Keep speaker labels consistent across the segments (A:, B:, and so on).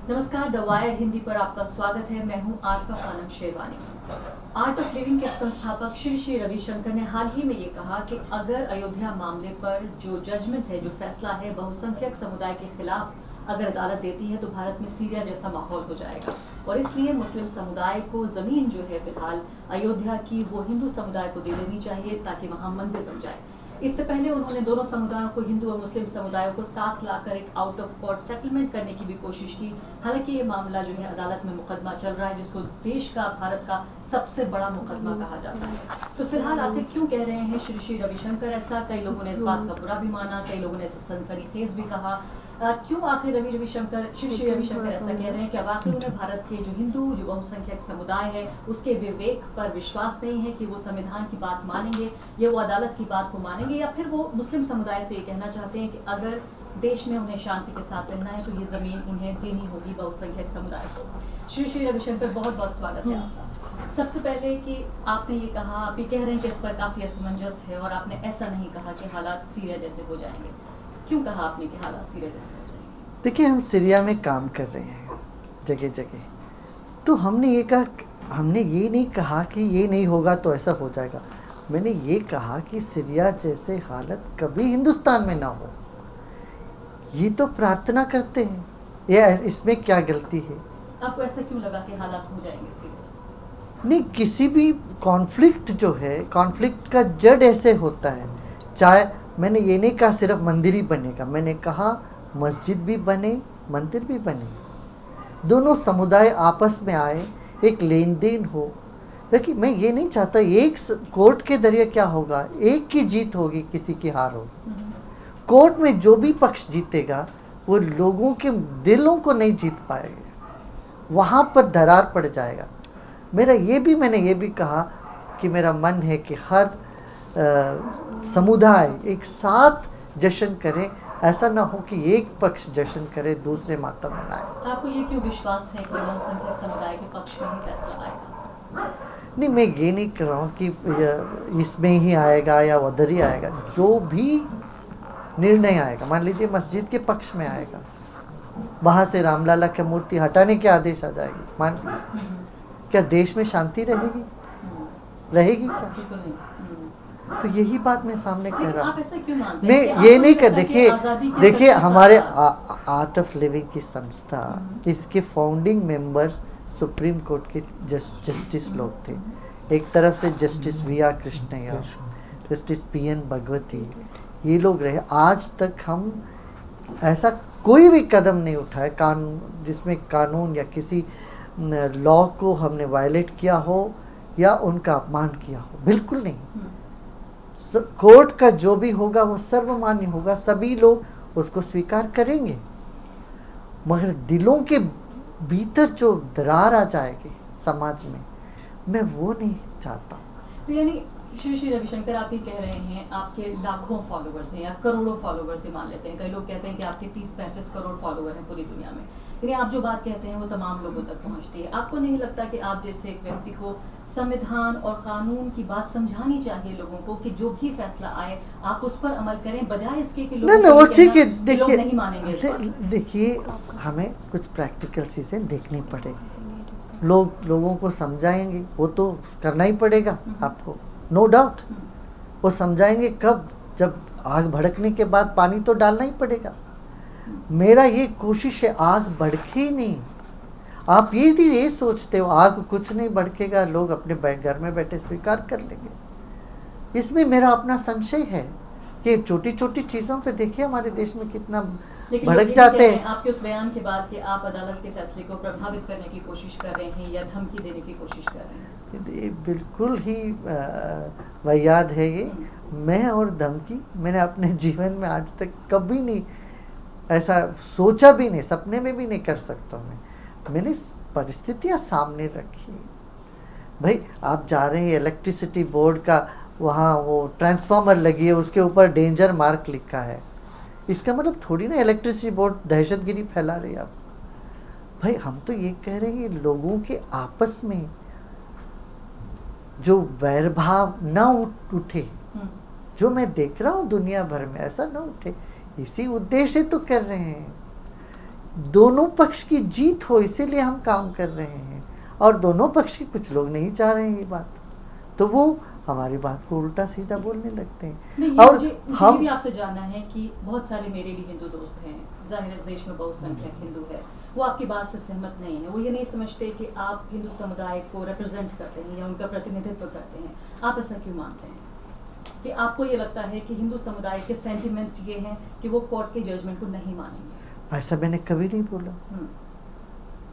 A: नमस्कार, the wire Hindi पर आपका स्वागत है। मैं हूं Arfa Khanam Sherwani. Art of Living के संस्थापक श्री श्री रविशंकर ने हाल ही में ये कहा कि अगर अयोध्या मामले पर जो जजमेंट है, जो फैसला है, बहुसंख्यक समुदाय के खिलाफ अगर अदालत देती है तो भारत में सीरिया जैसा माहौल हो जाएगा और इसलिए मुस्लिम समुदाय को जमीन जो है फिलहाल अयोध्या की वो हिंदू समुदाय को दे देनी चाहिए ताकि वहां मंदिर बन जाए। इससे पहले उन्होंने दोनों समुदायों को, हिंदू और मुस्लिम समुदायों को साथ लाकर एक आउट ऑफ कोर्ट सेटलमेंट करने की भी कोशिश की। हालांकि ये मामला जो है अदालत में मुकदमा चल रहा है, जिसको देश का, भारत का सबसे बड़ा मुकदमा कहा जाता है। तो फिलहाल आखिर क्यों कह रहे हैं श्री श्री रविशंकर ऐसा? कई लोगों ने इस बात का बुरा भी माना, कई लोगों ने इसे सनसनीखेज भी कहा। क्यों आखिर श्री श्री रविशंकर ऐसा कह रहे हैं? क्या वाकई उन्हें भारत के जो हिंदू, जो बहुसंख्यक समुदाय है, उसके विवेक पर विश्वास नहीं है कि वो संविधान की बात मानेंगे या वो अदालत की बात को मानेंगे, या फिर वो मुस्लिम समुदाय से ये कहना चाहते हैं कि अगर देश में उन्हें शांति के साथ रहना है तो ये जमीन उन्हें देनी होगी बहुसंख्यक समुदाय को? श्री श्री रविशंकर, बहुत बहुत स्वागत है आपका। सबसे पहले कि आपने ये कहा, आप ये कह रहे हैं कि इस पर काफी असमंजस है और आपने ऐसा नहीं कहा कि हालात सीरिया जैसे हो जाएंगे। क्यों कहा आपने कि हालात सीरिया जैसे हो जाएंगे?
B: देखिए, हम सीरिया में काम कर रहे हैं जगह जगह, तो हमने ये नहीं कहा कि ये नहीं होगा तो ऐसा हो जाएगा। मैंने ये कहा कि सीरिया जैसे हालत कभी हिंदुस्तान में ना हो, ये तो प्रार्थना करते हैं। ये इसमें क्या गलती है?
A: आपको ऐसा क्यों लगा कि हालात हो जाएंगे सीरिया जैसे?
B: नहीं, किसी भी कॉन्फ्लिक्ट जो है, कॉन्फ्लिक्ट का जड़ ऐसे होता है। चाहे, मैंने ये नहीं कहा सिर्फ मंदिर ही बनेगा, मैंने कहा मस्जिद भी बने, मंदिर भी बने, दोनों समुदाय आपस में आए, एक लेन देन हो। देखिए, मैं ये नहीं चाहता एक कोर्ट के जरिए क्या होगा, एक की जीत होगी, किसी की हार होगी। कोर्ट में जो भी पक्ष जीतेगा वो लोगों के दिलों को नहीं जीत पाएगा, वहाँ पर दरार पड़ जाएगा। मैंने ये भी कहा कि मेरा मन है कि हर समुदाय एक साथ जश्न करे, ऐसा ना हो कि एक पक्ष जश्न करे, दूसरे मातम मनाए।
A: आपको ये क्यों विश्वास है कि बहुसंख्यक समुदाय के पक्ष में ही फैसला आएगा?
B: नहीं, मैं ये नहीं कर रहा हूँ कि इसमें ही आएगा या उधर ही आएगा। जो भी निर्णय आएगा, मान लीजिए मस्जिद के पक्ष में आएगा, वहाँ से रामलला की मूर्ति हटाने के आदेश आ जाएगी, मान लीजिए, क्या देश में शांति रहेगी? रहेगी क्या? तो यही बात मैं सामने कह रहा हूँ। मैं ये नहीं कर, देखिए हमारे आर्ट ऑफ लिविंग की संस्था, इसके फाउंडिंग मेंबर्स सुप्रीम कोर्ट के जस्टिस लोग थे। एक तरफ से justice VR. Krishnaiah, justice PN. Bhagwati, ये लोग रहे। आज तक हम ऐसा कोई भी कदम नहीं उठाए कानून, जिसमें कानून या किसी लॉ को हमने वायलेट किया हो या उनका अपमान किया हो, बिल्कुल नहीं। कोर्ट का जो भी होगा वो सर्वमान्य होगा, सभी लोग उसको स्वीकार करेंगे, मगर दिलों के भीतर जो दरार आ जाएगी समाज में, मैं वो नहीं चाहता।
A: तो यानी श्री श्री रविशंकर, आप ये कह रहे हैं आपके लाखों फॉलोवर्स हैं या करोड़ों फॉलोवर्स ही मान लेते हैं, कई लोग कहते हैं कि आपके 30-35 करोड़ फॉलोवर हैं पूरी दुनिया में, यानी आप जो बात कहते हैं वो तमाम लोगों तक पहुंचती है। आपको नहीं लगता कि आप जैसे एक व्यक्ति को संविधान और कानून की बात समझानी चाहिए लोगों को कि जो भी फैसला आए आप उस पर अमल करें, बजाय इसके कि लोग
B: वो ठीक है।
A: नहीं मानेंगे?
B: देखिए, हमें कुछ प्रैक्टिकल चीज़ें देखनी पड़ेगी, लोगों को समझाएंगे, वो तो करना ही पड़ेगा आपको, नो डाउट। वो समझाएंगे कब? जब आग भड़कने के बाद पानी तो डालना ही पड़ेगा। मेरा ये कोशिश है आग भड़के ही नहीं। आप ये सोचते हो आग कुछ नहीं भड़केगा, लोग अपने घर में बैठे स्वीकार कर लेंगे। इसमें मेरा अपना संशय है कि छोटी छोटी चीज़ों पे देखिए हमारे देश में कितना भड़क जाते हैं।
A: आपके उस बयान के बाद कि आप अदालत के फैसले को प्रभावित करने की कोशिश कर रहे हैं या धमकी देने की कोशिश कर रहे हैं?
B: ये बिल्कुल ही वाहियात है ये। मैं और धमकी, मैंने अपने जीवन में आज तक कभी नहीं ऐसा सोचा भी नहीं, सपने में भी नहीं कर सकता हूँ। मैंने परिस्थितियाँ सामने रखी। भाई, आप जा रहे हैं, इलेक्ट्रिसिटी बोर्ड का वहाँ वो ट्रांसफार्मर लगी है, उसके ऊपर डेंजर मार्क लिखा है, इसका मतलब थोड़ी ना इलेक्ट्रिसिटी बोर्ड दहशतगिरी फैला रही है। आप भाई, हम तो ये कह रहे हैं लोगों के आपस में जो वैरभाव ना उठे, जो मैं देख रहा हूँ दुनिया भर में, ऐसा ना उठे, इसी उद्देश्य से तो कर रहे हैं। दोनों पक्ष की जीत हो, इसीलिए हम काम कर रहे हैं। और दोनों पक्ष के कुछ लोग नहीं चाह रहे हैं ये बात, तो वो हमारी बात को उल्टा सीधा बोलने लगते हैं।
A: नहीं,
B: और
A: मुझे ये भी आपसे जानना है कि बहुत सारे मेरे भी हिंदू दोस्त हैं, जाहिर इस देश में बहुसंख्यक हिंदू है, वो आपकी बात से सहमत नहीं है। वो ये नहीं समझते कि आप हिंदू समुदाय को रिप्रेजेंट करते हैं या उनका प्रतिनिधित्व करते हैं। आप ऐसा क्यों मानते हैं कि आपको ये लगता है कि हिंदू समुदाय के सेंटिमेंट्स ये हैं कि वो कोर्ट के जजमेंट को नहीं मानेंगे?
B: ऐसा मैंने कभी नहीं बोला।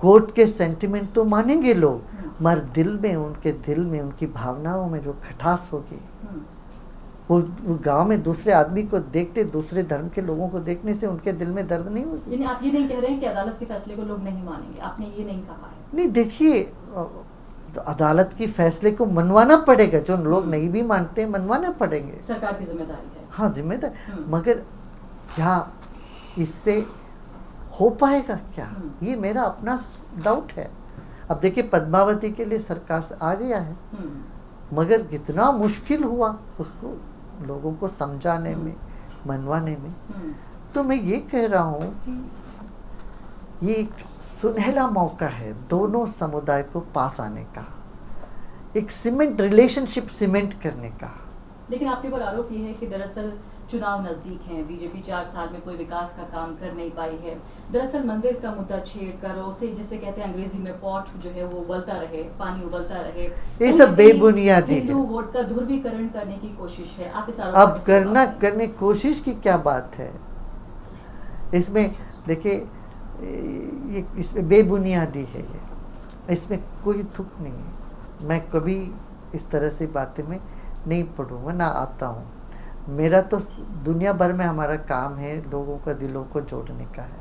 B: कोर्ट के सेंटिमेंट तो मानेंगे लोग, मगर दिल में, उनके दिल में, उनकी भावनाओं में जो खटास होगी, वो गांव में दूसरे आदमी को देखते, दूसरे धर्म के लोगों को देखने से उनके दिल में दर्द नहीं होगी।
A: यानी आप ये नहीं कह रहे हैं कि अदालत के फैसले को लोग नहीं मानेंगे, आपने ये नहीं कहा है?
B: नहीं, देखिए, अदालत की फैसले को मनवाना पड़ेगा, जो लोग नहीं भी मानते हैं मनवाना पड़ेंगे,
A: सरकार की जिम्मेदारी है।
B: हाँ, जिम्मेदार, मगर क्या इससे हो पाएगा क्या, ये मेरा अपना डाउट है। अब देखिए, पद्मावती के लिए सरकार से आ गया है, मगर कितना मुश्किल हुआ उसको लोगों को समझाने में, मनवाने में। तो मैं ये कह रहा हूँ कि ये एक सुनहरा मौका है दोनों समुदाय को पास आने का, एक रिलेशनशिप सीमेंट करने का।
A: लेकिन आपके ऊपर आरोप ये है कि दरअसल चुनाव नजदीक हैं, बीजेपी 4 साल में कोई विकास का काम कर नहीं पाई है। दरअसल मंदिर का मुद्दा छेड़कर उसे, जिसे कहते हैं अंग्रेजी में पॉट जो है वो उबलता रहे, पानी उबलता रहे,
B: ये सब बेबुनियादी है।
A: हिंदू वोट का ध्रुवीकरण करने की कोशिश है। आप इस
B: अब करने कोशिश की क्या बात है इसमें? देखिए, ये इसमें बेबुनियादी है, ये इसमें कोई थुक नहीं है। मैं कभी इस तरह से बातें में नहीं पढ़ूंगा, ना आता हूँ। मेरा तो दुनिया भर में हमारा काम है लोगों का दिलों को जोड़ने का है,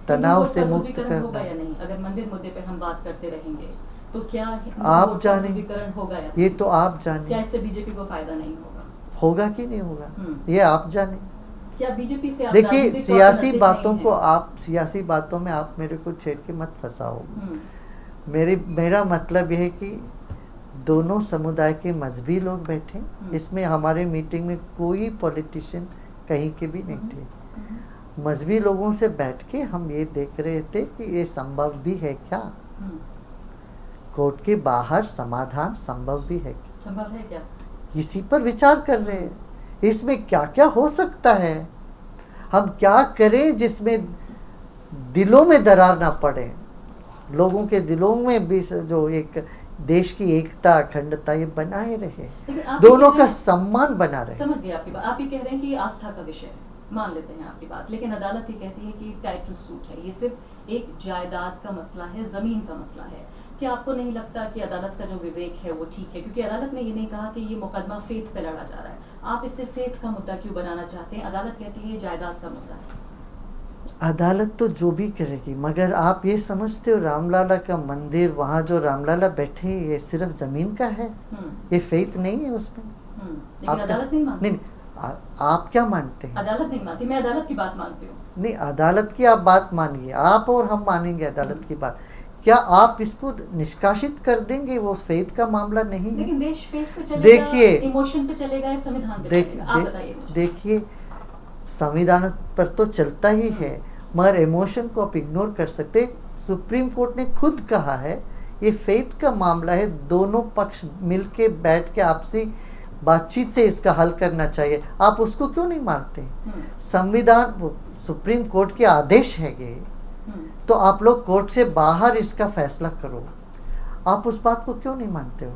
B: तनाव से मुक्त करना।
A: या नहीं? अगर मंदिर मुद्दे पे हम बात करते रहेंगे तो क्या
B: आप जाने,
A: होगा या
B: ये तो आप जाने।
A: क्या इससे बीजेपी को फायदा नहीं होगा?
B: होगा कि नहीं होगा, ये आप जाने।
A: क्या बीजेपी से
B: देखिए, सियासी बातों को आप, सियासी बातों में आप मेरे को छेड़ के मत फंसाओ। मेरा मतलब यह है कि दोनों समुदाय के मजहबी लोग बैठे, इसमें हमारे मीटिंग में कोई पॉलिटिशियन कहीं के भी नहीं थे। मजहबी लोगों से बैठ के हम ये देख रहे थे कि ये संभव भी है क्या, कोर्ट के बाहर समाधान संभव भी है क्या,
A: संभव है क्या,
B: इसी पर विचार कर रहे हैं। इसमें क्या क्या हो सकता है, हम क्या करें जिसमें दिलों में दरार ना पड़े, लोगों के दिलों में भी जो एक देश की एकता, अखंडता ये बनाए रहे, दोनों का सम्मान बना रहे।
A: समझ गए आपकी बात। आप ये कह रहे हैं कि ये आस्था का विषय है, मान लेते हैं आपकी बात, लेकिन अदालत ये कहती है कि टाइटल सूट है, ये सिर्फ एक जायदाद का मसला है, जमीन का मसला है। क्या आपको नहीं लगता कि अदालत का जो विवेक है वो ठीक है? क्योंकि अदालत ने ये नहीं कहा कि ये मुकदमा फेथ पे लड़ा जा रहा है, आप इससे फेथ का मुद्दा क्यों बनाना चाहते हैं? अदालत कहती है ये जायदाद का मुद्दा है।
B: अदालत तो जो भी करेगी, मगर आप ये समझते हो रामलाला का मंदिर, वहाँ जो रामलाला बैठे, ये सिर्फ जमीन का है, ये फेथ नहीं है उसमें।
A: लेकिन अदालत नहीं मानती।
B: नहीं, आप क्या मानते हैं?
A: अदालत नहीं मानती, मैं अदालत की बात मानती हूँ।
B: नहीं, अदालत की आप बात मानिए, आप और हम मानेंगे अदालत की बात। क्या आप इसको निष्कासित कर देंगे? वो फेथ का मामला नहीं है।
A: लेकिन देश फेथ पे चलेगा,
B: देखिए,
A: इमोशन पे चलेगा या संविधान पे चलेगा? आप बताइए मुझे।
B: देखिए, संविधान पर तो चलता ही है, मगर इमोशन को आप इग्नोर कर सकते। सुप्रीम कोर्ट ने खुद कहा है ये फेथ का मामला है, दोनों पक्ष मिलके बैठ के आपसी बातचीत से इसका हल करना चाहिए। आप उसको क्यों नहीं मानते? संविधान, सुप्रीम कोर्ट के आदेश है ये, तो आप लोग कोर्ट से बाहर इसका फैसला करो। आप उस बात को क्यों नहीं मानते हो?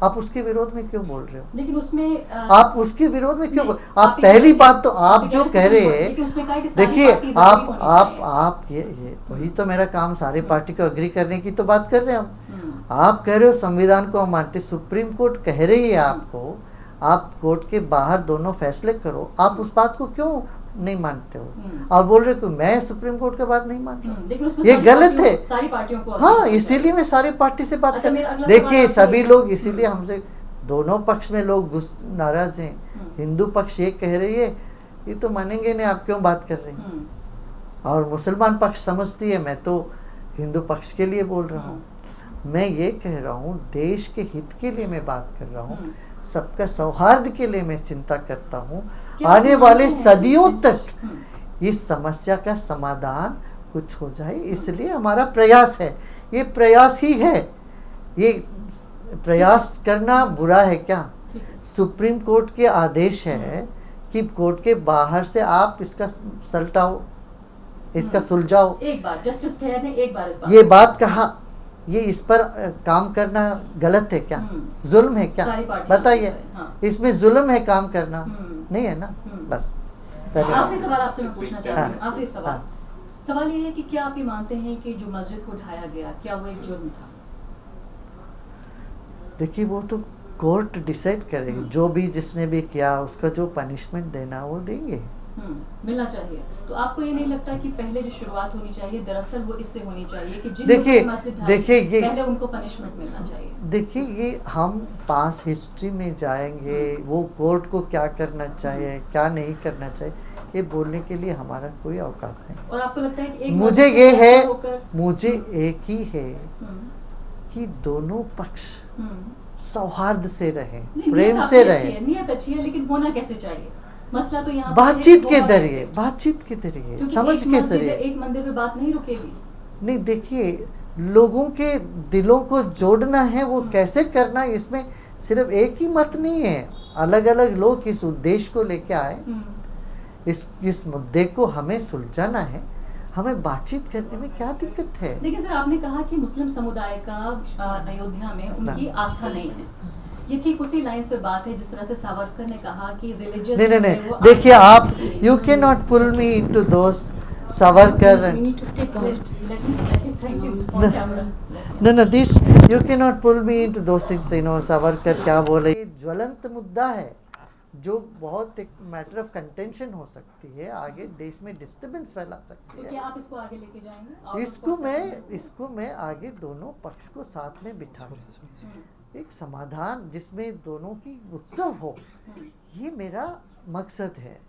B: आप उसके विरोध में क्यों बोल रहे हो?
A: लेकिन उसमें
B: आप उसके विरोध में क्यों आप पहली बात तो आप जो कह रहे हैं, देखिए, आप ये वही तो मेरा काम, सारे पार्टी को एग्री करने की तो बात कर रहे हैं हम। आप कह रहे हो संविधान को हम मानते, सुप्रीम कोर्ट कह रही है आपको, आप कोर्ट के बाहर दोनों फैसले करो। आप उस बात को क्यों नहीं मानते हो? आप बोल रहे हो कि मैं सुप्रीम कोर्ट की बात नहीं मान रहा, ये गलत है।
A: सारी पार्टियों को,
B: हाँ, इसीलिए मैं सारी पार्टी से बात कर, देखिए सभी लोग, इसीलिए हमसे दोनों पक्ष में लोग नाराज हैं। हिंदू पक्ष ये कह रही है ये तो मानेंगे नहीं, आप क्यों बात कर रहे हैं? और मुसलमान पक्ष समझती है मैं तो हिंदू पक्ष के लिए बोल रहा हूँ। मैं ये कह रहा हूँ देश के हित के लिए मैं बात कर रहा हूँ, सबका सौहार्द के लिए मैं चिंता करता हूँ। आने वाले सदियों तक इस समस्या का समाधान कुछ हो जाए, इसलिए हमारा प्रयास है। ये प्रयास ही है। ये प्रयास करना बुरा है क्या?
A: ठीक है।
B: सुप्रीम कोर्ट के आदेश है कि कोर्ट के बाहर से आप इसका सलटाओ, इसका सुलझाओ।
A: एक बार जस्टिस खैर ने एक बार इस
B: ये बात कहा, ये इस पर काम करना गलत है क्या? जुल्म है क्या?
A: सारी पार्टियां
B: बताइए।
A: हाँ।
B: इसमें जुल्म है काम करना? नहीं है ना? बस
A: आखिरी सवाल आपसे मैं पूछना चाहती हूँ, आखिरी सवाल।
B: हाँ।
A: सवाल ये है कि क्या आप ये मानते हैं कि जो मस्जिद को ढाया गया, क्या वो एक जुर्म था?
B: देखिए, वो तो कोर्ट डिसाइड करेगी। जो भी जिसने भी किया उसका जो पनिशमेंट देना वो देंगे।
A: मिलना चाहिए। तो आपको ये नहीं लगता कि पहले जो शुरुआत होनी चाहिए दरअसल वो इससे होनी चाहिए कि जिन लोगों ने मस्जिद ढाई,
B: देखिए
A: पहले उनको पनिशमेंट मिलना चाहिए?
B: देखिए, ये हम पास हिस्ट्री में जाएंगे, वो कोर्ट को क्या करना चाहिए क्या नहीं करना चाहिए, ये बोलने के लिए हमारा कोई औकात नहीं।
A: और आपको लगता है कि एक
B: मुझे
A: मस्जिद
B: ये
A: को
B: है,
A: ऐसा होकर-
B: मुझे एक ही है कि दोनों पक्ष सौहार्द से रहे,
A: नहीं,
B: प्रेम
A: नियत
B: से
A: आपकी अच्छी
B: रहे,
A: है, नियत अच्छी है, लेकिन होना कैसे चाहिए? मसला तो यहाँ
B: बातचीत के जरिए, बातचीत के जरिए, समझ के जरिए।
A: एक मंदिर पे बात नहीं रुकेगी।
B: नहीं, देखिए, लोगों के दिलों को जोड़ना है, वो कैसे करना है, इसमें सिर्फ एक ही मत नहीं है। अलग अलग लोग इस उद्देश्य को लेके आए, इस मुद्दे को हमें सुलझाना है, हमें बातचीत करने में क्या दिक्कत है?
A: देखिए सर, आपने कहा कि मुस्लिम समुदाय का अयोध्या में उनकी आस्था नहीं है। ये ठीक उसी लाइंस पे बात है जिस तरह से सावरकर ने कहा कि रिलीजियस
B: नहीं, देखिए, आप you can not pull me into those Savarkar. No, this you cannot pull me into those things, Savarkar क्या बोले, ज्वलंत मुद्दा है जो बहुत एक मैटर ऑफ कंटेंशन हो सकती है, आगे देश में डिस्टर्बेंस फैला सकती
A: तो
B: है।
A: क्या आप इसको आगे लेके जाएंगे? और
B: इसको मैं आगे दोनों पक्ष को साथ में बिठा एक समाधान जिसमें दोनों की उत्सव हो, ये मेरा मकसद है।